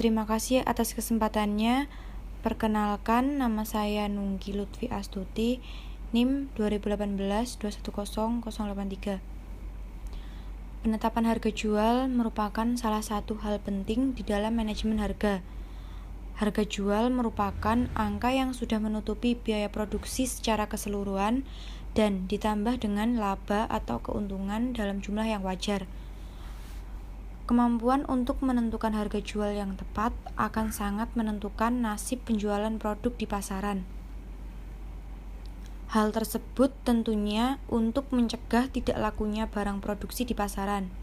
Terima kasih atas kesempatannya. Perkenalkan, nama saya Nunggi Lutfi Astuti, NIM 2018-210083. Penetapan harga jual merupakan salah satu hal penting di dalam manajemen harga. Harga jual merupakan angka yang sudah menutupi biaya produksi secara keseluruhan dan ditambah dengan laba atau keuntungan dalam jumlah yang wajar. Kemampuan untuk menentukan harga jual yang tepat akan sangat menentukan nasib penjualan produk di pasaran. Hal tersebut tentunya untuk mencegah tidak lakunya barang produksi di pasaran.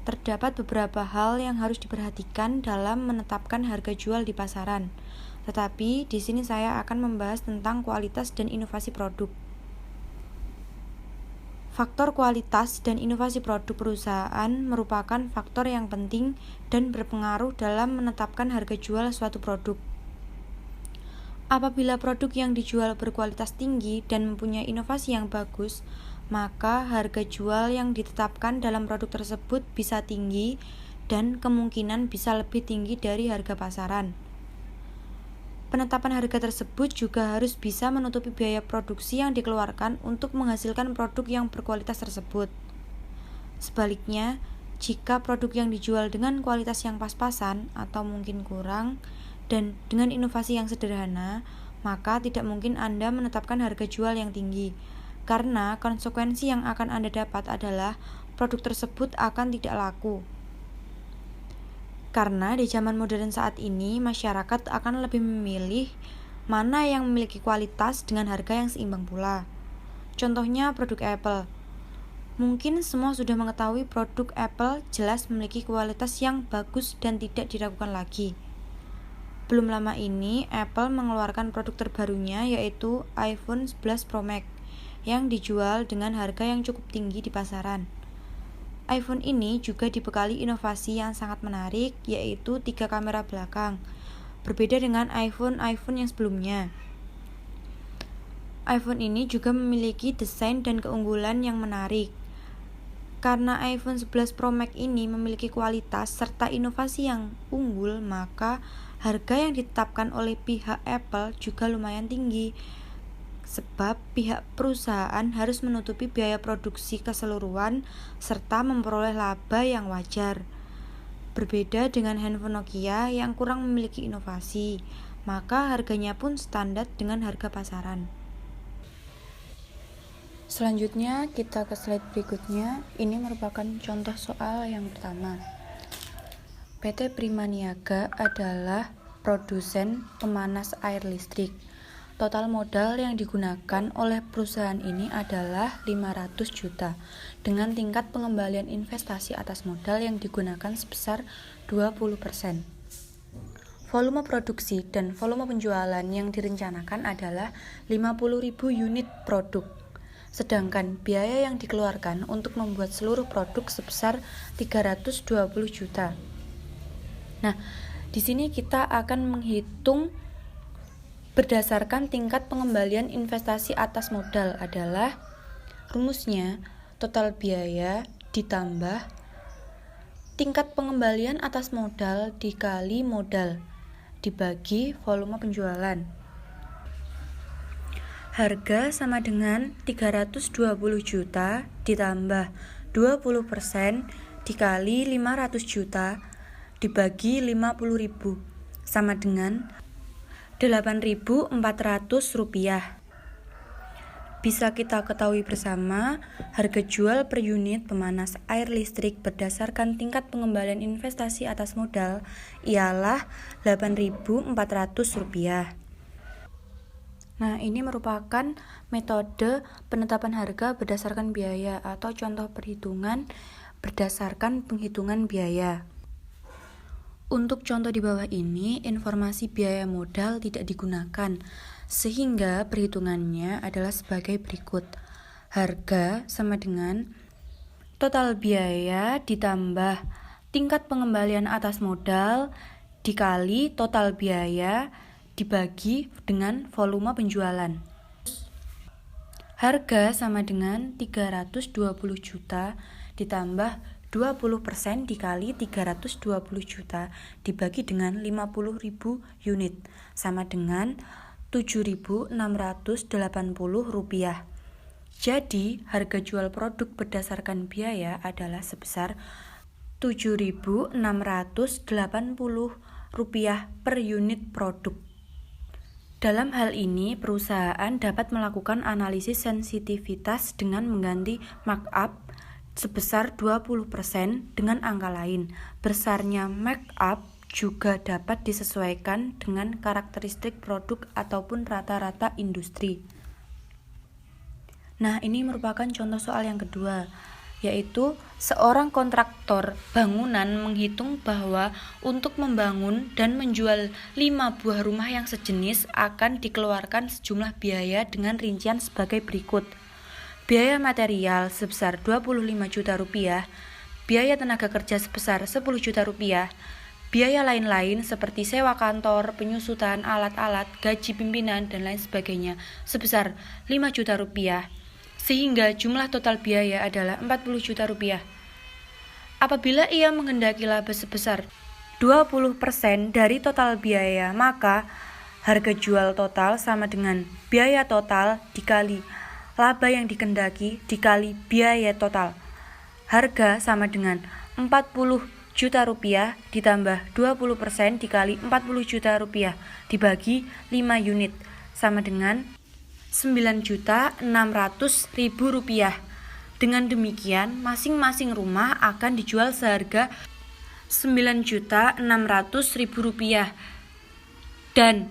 Terdapat beberapa hal yang harus diperhatikan dalam menetapkan harga jual di pasaran. Tetapi di sini saya akan membahas tentang kualitas dan inovasi produk. Faktor kualitas dan inovasi produk perusahaan merupakan faktor yang penting dan berpengaruh dalam menetapkan harga jual suatu produk. Apabila produk yang dijual berkualitas tinggi dan mempunyai inovasi yang bagus, maka harga jual yang ditetapkan dalam produk tersebut bisa tinggi dan kemungkinan bisa lebih tinggi dari harga pasaran. Penetapan harga tersebut juga harus bisa menutupi biaya produksi yang dikeluarkan untuk menghasilkan produk yang berkualitas tersebut. Sebaliknya, jika produk yang dijual dengan kualitas yang pas-pasan atau mungkin kurang dan dengan inovasi yang sederhana, maka tidak mungkin Anda menetapkan harga jual yang tinggi, karena konsekuensi yang akan Anda dapat adalah produk tersebut akan tidak laku. Karena di zaman modern saat ini, masyarakat akan lebih memilih mana yang memiliki kualitas dengan harga yang seimbang pula. Contohnya produk Apple. Mungkin semua sudah mengetahui produk Apple jelas memiliki kualitas yang bagus dan tidak diragukan lagi. Belum lama ini, Apple mengeluarkan produk terbarunya yaitu iPhone 11 Pro Max yang dijual dengan harga yang cukup tinggi di pasaran. iPhone ini juga dibekali inovasi yang sangat menarik, yaitu 3 kamera belakang. Berbeda dengan iPhone yang sebelumnya. iPhone ini juga memiliki desain dan keunggulan yang menarik. Karena iPhone 11 Pro Max ini memiliki kualitas serta inovasi yang unggul, maka harga yang ditetapkan oleh pihak Apple juga lumayan tinggi. Sebab pihak perusahaan harus menutupi biaya produksi keseluruhan serta memperoleh laba yang wajar. Berbeda dengan handphone Nokia yang kurang memiliki inovasi, maka harganya pun standar dengan harga pasaran. Selanjutnya kita ke slide berikutnya. Ini merupakan contoh soal yang pertama. PT Prima Niaga adalah produsen pemanas air listrik. Total modal yang digunakan oleh perusahaan ini adalah 500 juta dengan tingkat pengembalian investasi atas modal yang digunakan sebesar 20%. Volume produksi dan volume penjualan yang direncanakan adalah 50.000 unit produk. Sedangkan biaya yang dikeluarkan untuk membuat seluruh produk sebesar 320 juta. Nah, di sini kita akan menghitung berdasarkan tingkat pengembalian investasi atas modal adalah rumusnya total biaya ditambah tingkat pengembalian atas modal dikali modal dibagi volume penjualan. Harga sama dengan 320 juta ditambah 20% dikali 500 juta dibagi 50.000 sama dengan 8.400 rupiah. Bisa kita ketahui bersama, harga jual per unit pemanas air listrik berdasarkan tingkat pengembalian investasi atas modal ialah 8.400 rupiah. Nah, ini merupakan metode penetapan harga berdasarkan biaya atau contoh perhitungan berdasarkan penghitungan biaya. Untuk contoh di bawah ini, informasi biaya modal tidak digunakan, sehingga perhitungannya adalah sebagai berikut. Harga sama dengan total biaya ditambah tingkat pengembalian atas modal dikali total biaya dibagi dengan volume penjualan. Harga sama dengan 320 juta ditambah 20% dikali 320 juta dibagi dengan 50.000 unit sama dengan Rp7.680. Jadi, harga jual produk berdasarkan biaya adalah sebesar Rp7.680 per unit produk. Dalam hal ini, perusahaan dapat melakukan analisis sensitivitas dengan mengganti markup sebesar 20% dengan angka lain. Besarnya markup juga dapat disesuaikan dengan karakteristik produk ataupun rata-rata industri. Nah, ini merupakan contoh soal yang kedua, yaitu seorang kontraktor bangunan menghitung bahwa untuk membangun dan menjual 5 buah rumah yang sejenis akan dikeluarkan sejumlah biaya dengan rincian sebagai berikut. Biaya material sebesar Rp25 juta, biaya tenaga kerja sebesar Rp10 juta, biaya lain-lain seperti sewa kantor, penyusutan, alat-alat, gaji pimpinan, dan lain sebagainya sebesar Rp5 juta, sehingga jumlah total biaya adalah Rp40 juta. Apabila ia menghendaki laba sebesar 20% dari total biaya, maka harga jual total sama dengan biaya total dikali laba yang dikehendaki dikali biaya total. Harga sama dengan Rp40 juta ditambah 20% dikali Rp40 juta dibagi 5 unit sama dengan Rp9.600.000. Dengan demikian, masing-masing rumah akan dijual seharga Rp9.600.000 dan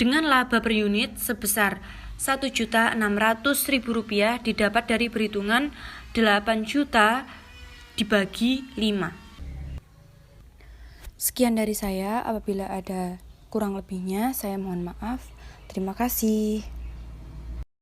dengan laba per unit sebesar Rp1.600.000 didapat dari perhitungan 8 juta dibagi 5. Sekian dari saya, apabila ada kurang lebihnya saya mohon maaf. Terima kasih.